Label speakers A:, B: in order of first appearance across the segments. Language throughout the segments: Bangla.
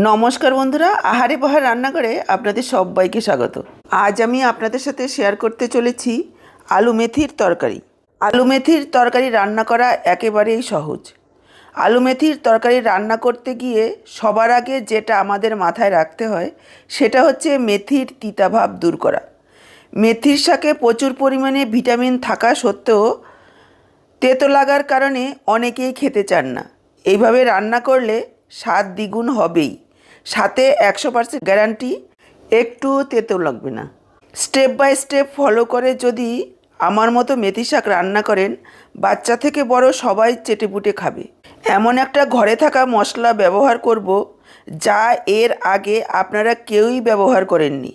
A: নমস্কার বন্ধুরা, আহারে বাহার রান্নাঘরে আপনাদের সবাইকে স্বাগত। আজ আমি আপনাদের সাথে শেয়ার করতে চলেছি আলু মেথির তরকারি। আলু মেথির তরকারি রান্না করা একেবারেই সহজ। আলু মেথির তরকারি রান্না করতে গিয়ে সবার আগে যেটা আমাদের মাথায় রাখতে হয় সেটা হচ্ছে মেথির তিতাভাব দূর করা। মেথির শাকে প্রচুর পরিমাণে ভিটামিন থাকা সত্ত্বেও তেতো লাগার কারণে অনেকেই খেতে চান না। এইভাবে রান্না করলে স্বাদ দ্বিগুণ হবেই, সাথে 100% গ্যারান্টি একটুও তেতো লাগবে না। স্টেপ বাই স্টেপ ফলো করে যদি আমার মতো মেথি শাক রান্না করেন, বাচ্চা থেকে বড় সবাই চেটেপুটে খাবে। এমন একটা ঘরে থাকা মশলা ব্যবহার করব যা এর আগে আপনারা কেউই ব্যবহার করেননি।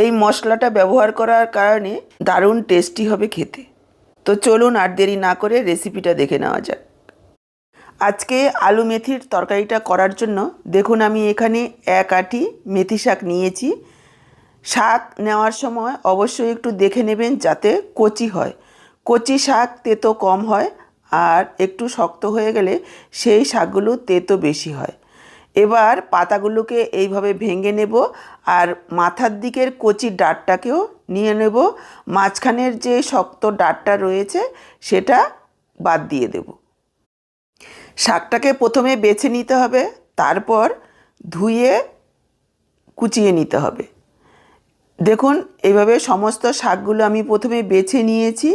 A: এই মশলাটা ব্যবহার করার কারণে দারুণ টেস্টি হবে খেতে। তো চলুন আর দেরি না করে রেসিপিটা দেখে নেওয়া যাক। আজকে আলু মেথির তরকারিটা করার জন্য দেখুন আমি এখানে 1 আঁটি মেথি শাক নিয়েছি। শাক নেওয়ার সময় অবশ্যই একটু দেখে নেবেন যাতে কচি হয়। কচি শাক তেতো কম হয়, আর একটু শক্ত হয়ে গেলে সেই শাকগুলো তেতো বেশি হয়। এবার পাতাগুলোকে এইভাবে ভেঙে নেব, আর মাথার দিকের কচি ডাঁটটাকেও নিয়ে নেব। মাঝখানের যে শক্ত ডাঁটটা রয়েছে সেটা বাদ দিয়ে দেব। শাকটাকে প্রথমে বেছে নিতে হবে, তারপর ধুয়ে কুচিয়ে নিতে হবে। দেখুন এইভাবে সমস্ত শাকগুলো আমি প্রথমে বেছে নিয়েছি।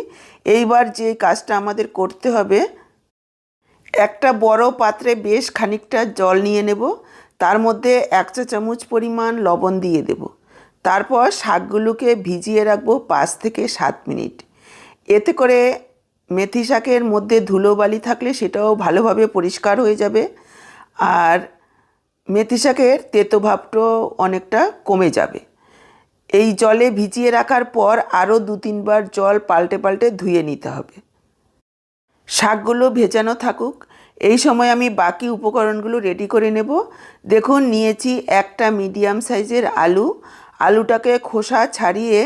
A: এইবার যে কাজটা আমাদের করতে হবে, একটা বড় পাত্রে বেশ খানিকটা জল নিয়ে নেব, তার মধ্যে 1 চা চামচ পরিমাণ লবণ দিয়ে দেব। তারপর শাকগুলোকে ভিজিয়ে রাখবো 5 থেকে 7 মিনিট। এতে করে মেথি শাকের মধ্যে ধুলোবালি থাকলে সেটাও ভালোভাবে পরিষ্কার হয়ে যাবে, আর মেথি শাকের তেতো ভাবটাও অনেকটা কমে যাবে। এই জলে ভিজিয়ে রাখার পর আরও 2-3 বার জল পাল্টে পাল্টে ধুয়ে নিতে হবে। শাকগুলো ভেজানো থাকুক, এই সময় আমি বাকি উপকরণগুলো রেডি করে নেব। দেখুন নিয়েছি একটা মিডিয়াম সাইজের আলু। আলুটাকে খোসা ছাড়িয়ে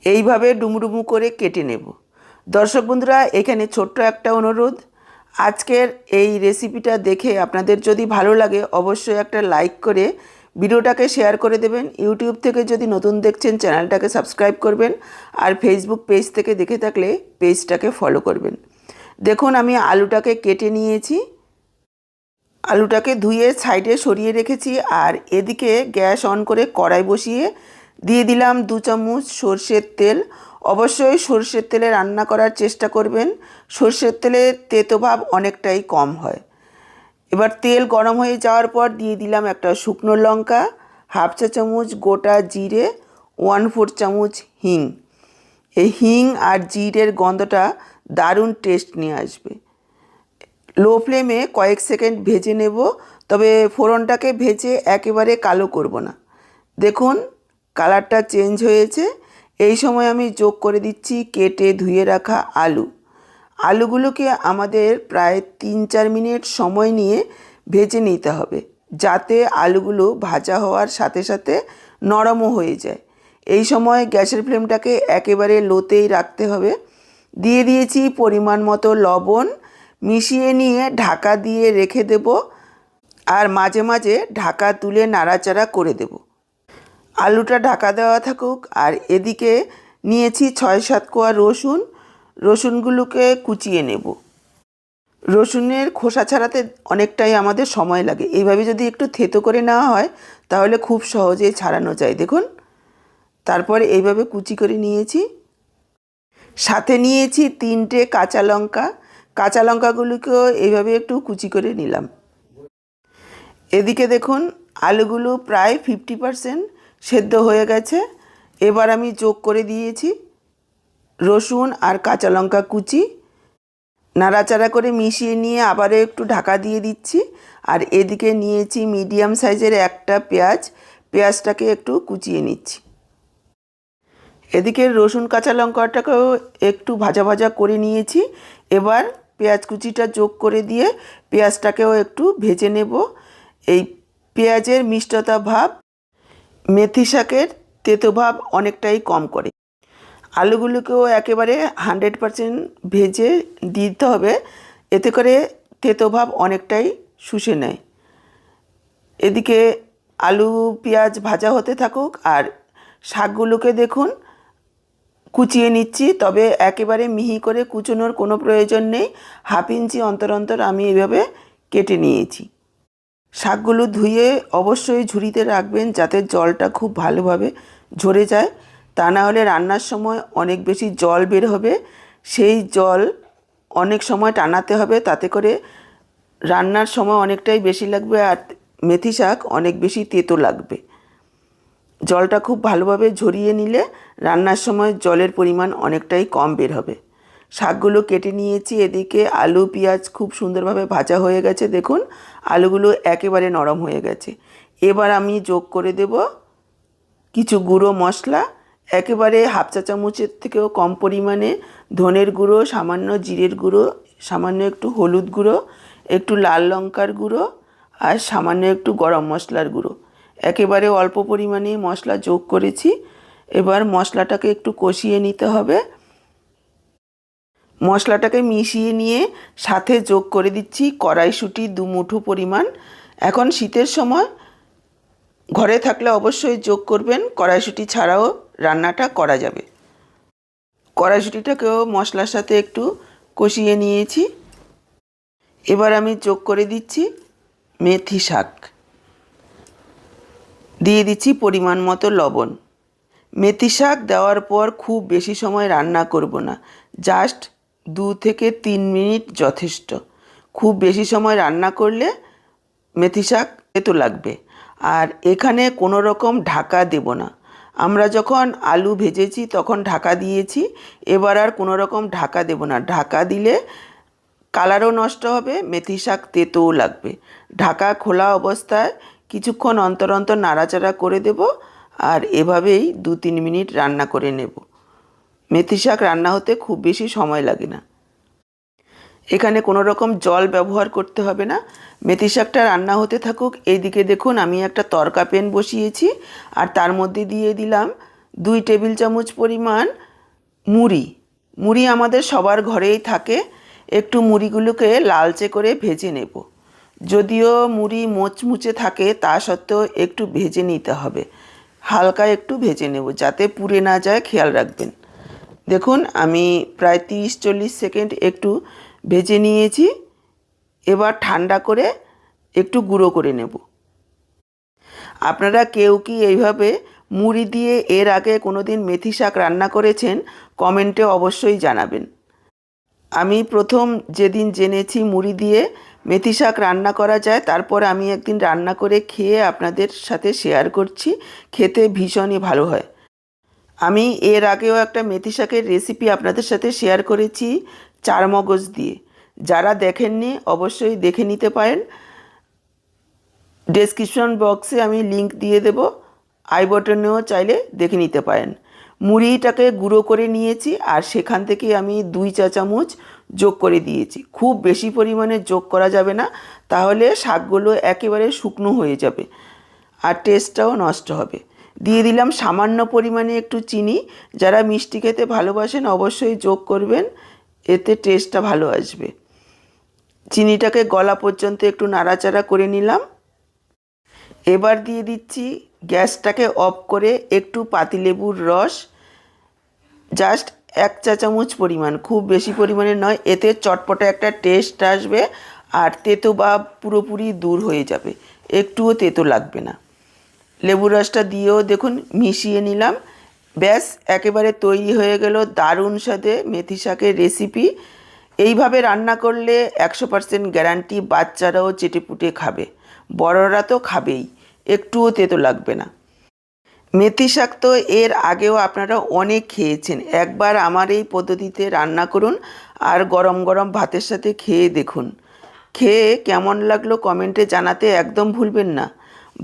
A: এইভাবে ডুমডুমু করে কেটে নেব। দর্শক বন্ধুরা, এখানে ছোট্ট একটা অনুরোধ, আজকের এই রেসিপিটা দেখে আপনাদের যদি ভালো লাগে অবশ্যই একটা লাইক করে ভিডিওটাকে শেয়ার করে দেবেন। ইউটিউব থেকে যদি নতুন দেখছেন চ্যানেলটাকে সাবস্ক্রাইব করবেন, আর ফেসবুক পেজ থেকে দেখে থাকলে পেজটাকে ফলো করবেন। দেখুন আমি আলুটাকে কেটে নিয়েছি, আলুটাকে ধুয়ে সাইডে সরিয়ে রেখেছি, আর এদিকে গ্যাস অন করে কড়াই বসিয়ে দিয়ে দিলাম 2 চামচ সরষের তেল। অবশ্যই সরষের তেলে রান্না করার চেষ্টা করবেন, সরষের তেলের তেতো ভাব অনেকটাই কম হয়। এবার তেল গরম হয়ে যাওয়ার পর দিয়ে দিলাম একটা শুকনো লঙ্কা, 1/2 চা চামচ গোটা জিরে, 1/4 চামচ হিং। এই হিং আর জিরের গন্ধটা দারুণ টেস্ট নিয়ে আসবে। লো ফ্লেমে কয়েক সেকেন্ড ভেজে নেব, তবে ফোড়নটাকে ভেজে একেবারে কালো করব না। দেখুন কালারটা চেঞ্জ হয়েছে। এই সময় আমি যোগ করে দিচ্ছি কেটে ধুয়ে রাখা আলু। আলুগুলোকে আমাদের প্রায় 3-4 মিনিট সময় নিয়ে ভেজে নিতে হবে, যাতে আলুগুলো ভাজা হওয়ার সাথে সাথে নরমও হয়ে যায়। এই সময় গ্যাসের ফ্লেমটাকে একেবারে লোতেই রাখতে হবে। দিয়ে দিয়েছি পরিমাণ মতো লবণ, মিশিয়ে নিয়ে ঢাকা দিয়ে রেখে দেব, আর মাঝে মাঝে ঢাকা তুলে নাড়াচাড়া করে দেব। আলুটা ঢাকা দেওয়া থাকুক, আর এদিকে নিয়েছি 6-7 কোয়া রসুন। রসুনগুলোকে কুচিয়ে নেব। রসুনের খোসা ছাড়াতে অনেকটাই আমাদের সময় লাগে, এইভাবে যদি একটু থেতো করে নেওয়া হয় তাহলে খুব সহজেই ছাড়ানো যায়। দেখুন তারপরে এইভাবে কুচি করে নিয়েছি। সাথে নিয়েছি 3টে কাঁচা লঙ্কা। কাঁচা লঙ্কাগুলোকেও এইভাবে একটু কুচি করে নিলাম। এদিকে দেখুন আলুগুলো প্রায় 50% সেদ্ধ হয়ে গেছে। এবার আমি যোগ করে দিয়েছি রসুন আর কাঁচা লঙ্কা কুচি। নাড়াচাড়া করে মিশিয়ে নিয়ে আবারও একটু ঢাকা দিয়ে দিচ্ছি। আর এদিকে নিয়েছি মিডিয়াম সাইজের একটা পেঁয়াজ, পেঁয়াজটাকে একটু কুচিয়ে নিচ্ছি। এদিকে রসুন কাঁচা লঙ্কাটাকেও একটু ভাজা ভাজা করে নিয়েছি। এবার পেঁয়াজ কুচিটা যোগ করে দিয়ে পেঁয়াজটাকেও একটু ভেজে নেব। এই পেঁয়াজের মিষ্টতা ভাব মেথি শাকের তেতো ভাব অনেকটাই কম করে। আলুগুলোকেও একেবারে 100% ভেজে দিতে হবে, এতে করে তেতো ভাব অনেকটাই শুষে নেয়। এদিকে আলু পেঁয়াজ ভাজা হতে থাকুক, আর শাকগুলোকে দেখুন কুচিয়ে নিচ্ছি, তবে একেবারে মিহি করে কুচোনোর কোনো প্রয়োজন নেই। 1/2 ইঞ্চি অন্তর অন্তর আমি এইভাবে কেটে নিয়েছি। শাকগুলো ধুয়ে অবশ্যই ঝুড়িতে রাখবেন যাতে জলটা খুব ভালোভাবে ঝরে যায়, তা না হলে রান্নার সময় অনেক বেশি জল বের হবে। সেই জল অনেক সময় টানাতে হবে, তাতে করে রান্নার সময় অনেকটাই বেশি লাগবে আর মেথি শাক অনেক বেশি তেতো লাগবে। জলটা খুব ভালোভাবে ঝরিয়ে নিলে রান্নার সময় জলের পরিমাণ অনেকটাই কম বের হবে। শাকগুলো কেটে নিয়েছি। এদিকে আলু পেঁয়াজ খুব সুন্দরভাবে ভাজা হয়ে গেছে, দেখুন আলুগুলো একেবারে নরম হয়ে গেছে। এবার আমি যোগ করে দেব কিছু গুঁড়ো মশলা, একেবারে 1/2 চা চামচের থেকেও কম পরিমাণে ধনের গুঁড়ো, সামান্য জিরের গুঁড়ো, সামান্য একটু হলুদ গুঁড়ো, একটু লাল লঙ্কার গুঁড়ো আর সামান্য একটু গরম মশলার গুঁড়ো। একেবারে অল্প পরিমাণে মশলা যোগ করেছি। এবার মশলাটাকে একটু কষিয়ে নিতে হবে। মশলাটাকে মিশিয়ে নিয়ে সাথে যোগ করে দিচ্ছি কড়াইশুঁটি 2 মুঠো পরিমাণ। এখন শীতের সময় ঘরে থাকলে অবশ্যই যোগ করবেন, কড়াইশুঁটি ছাড়াও রান্নাটা করা যাবে। কড়াইশুঁটিটাকেও মশলার সাথে একটু কষিয়ে নিয়েছি। এবার আমি যোগ করে দিচ্ছি মেথি শাক, দিয়ে দিচ্ছি পরিমাণ মতো লবণ। মেথি শাক দেওয়ার পর খুব বেশি সময় রান্না করব না, জাস্ট 2 থেকে 3 মিনিট যথেষ্ট। খুব বেশি সময় রান্না করলে মেথি শাক তেতো লাগবে। আর এখানে কোনো রকম ঢাকা দেব না। আমরা যখন আলু ভেজেছি তখন ঢাকা দিয়েছি, এবার আর কোনো রকম ঢাকা দেব না। ঢাকা দিলে কালারও নষ্ট হবে, মেথি শাক তেতোও লাগবে। ঢাকা খোলা অবস্থায় কিছুক্ষণ অন্তর অন্তর নাড়াচাড়া করে দেব, আর এভাবেই 2-3 মিনিট রান্না করে নেব। মেথি শাক রান্না হতে খুব বেশি সময় লাগে না। এখানে কোনো রকম জল ব্যবহার করতে হবে না। মেথি শাকটা রান্না হতে থাকুক। এইদিকে দেখুন আমি একটা তড়কা প্যান বসিয়েছি, আর তার মধ্যে দিয়ে দিলাম 2 টেবিল চামচ পরিমাণ মুড়ি। মুড়ি আমাদের সবার ঘরেই থাকে। একটু মুড়িগুলোকে লালচে করে ভেজে নেব। যদিও মুড়ি মোচমুচে থাকে তা সত্ত্বেও একটু ভেজে নিতে হবে, হালকা একটু ভেজে নেব যাতে পুড়ে না যায়, খেয়াল রাখবেন। দেখুন আমি প্রায় 30-40 সেকেন্ড একটু ভেজে নিয়েছি। এবার ঠান্ডা করে একটু গুঁড়ো করে নেব। আপনারা কেউ কি এইভাবে মুড়ি দিয়ে এর আগে কোনো দিন মেথি শাক রান্না করেছেন? কমেন্টে অবশ্যই জানাবেন। আমি প্রথম যেদিন জেনেছি মুড়ি দিয়ে মেথি শাক রান্না করা যায়, তারপর আমি একদিন রান্না করে খেয়ে আপনাদের সাথে শেয়ার করছি। খেতে ভীষণই ভালো হয়। আমি এর আগেও একটা মেথি শাকের রেসিপি আপনাদের সাথে শেয়ার করেছি চারমগজ দিয়ে। যারা দেখেননি অবশ্যই দেখে নিতে পারেন। ডেসক্রিপশন বক্সে আমি লিংক দিয়ে দেব, আই বটনেও চাইলে দেখে নিতে পারেন। মুড়িটাকে গুঁড়ো করে নিয়েছি, আর সেখান থেকে আমি 2 চা চামচ যোগ করে দিয়েছি। খুব বেশি পরিমাণে যোগ করা যাবে না, তাহলে শাকগুলো একেবারে শুকনো হয়ে যাবে আর টেস্টটাও নষ্ট হবে। দিয়ে দিলাম সামান্য পরিমাণে একটু চিনি। যারা মিষ্টি খেতে ভালোবাসেন অবশ্যই যোগ করবেন, এতে টেস্টটা ভালো আসবে। চিনিটাকে গলা পর্যন্ত একটু নাড়াচাড়া করে নিলাম। এবার দিয়ে দিচ্ছি, গ্যাসটাকে অফ করে একটু পাতিলেবুর রস, জাস্ট 1 চা চামচ পরিমাণ, খুব বেশি পরিমাণে নয়। এতে চটপটা একটা টেস্ট আসবে আর তেতো বা পুরোপুরি দূর হয়ে যাবে, একটুও তেতো লাগবে না। লেবুর রসটা দিয়েও দেখুন মিশিয়ে নিলাম। ব্যাস একেবারে তৈরি হয়ে গেল দারুণ স্বাদে মেথি শাকের রেসিপি। এইভাবে রান্না করলে 100% গ্যারান্টি বাচ্চারাও চেটেপুটে খাবে, বড়রা তো খাবেই, একটুও তেতো লাগবে না। মেথি শাক তো এর আগেও আপনারা অনেক খেয়েছেন। একবার আমার এই পদ্ধতিতে রান্না করুন আর গরম গরম ভাতের সাথে খেয়ে দেখুন। খেয়ে কেমন লাগলো কমেন্টে জানাতে একদম ভুলবেন না।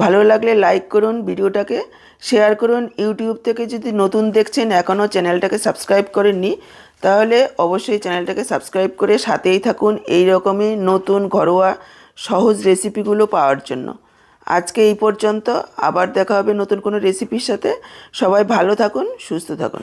A: ভালো লাগলে লাইক করুন, ভিডিওটাকে শেয়ার করুন। ইউটিউব থেকে যদি নতুন দেখছেন, এখনও চ্যানেলটাকে সাবস্ক্রাইব করেননি, তাহলে অবশ্যই চ্যানেলটাকে সাবস্ক্রাইব করে সাথেই থাকুন এই রকমই নতুন ঘরোয়া সহজ রেসিপিগুলো পাওয়ার জন্য। আজকে এই পর্যন্ত, আবার দেখা হবে নতুন কোনো রেসিপির সাথে। সবাই ভালো থাকুন, সুস্থ থাকুন।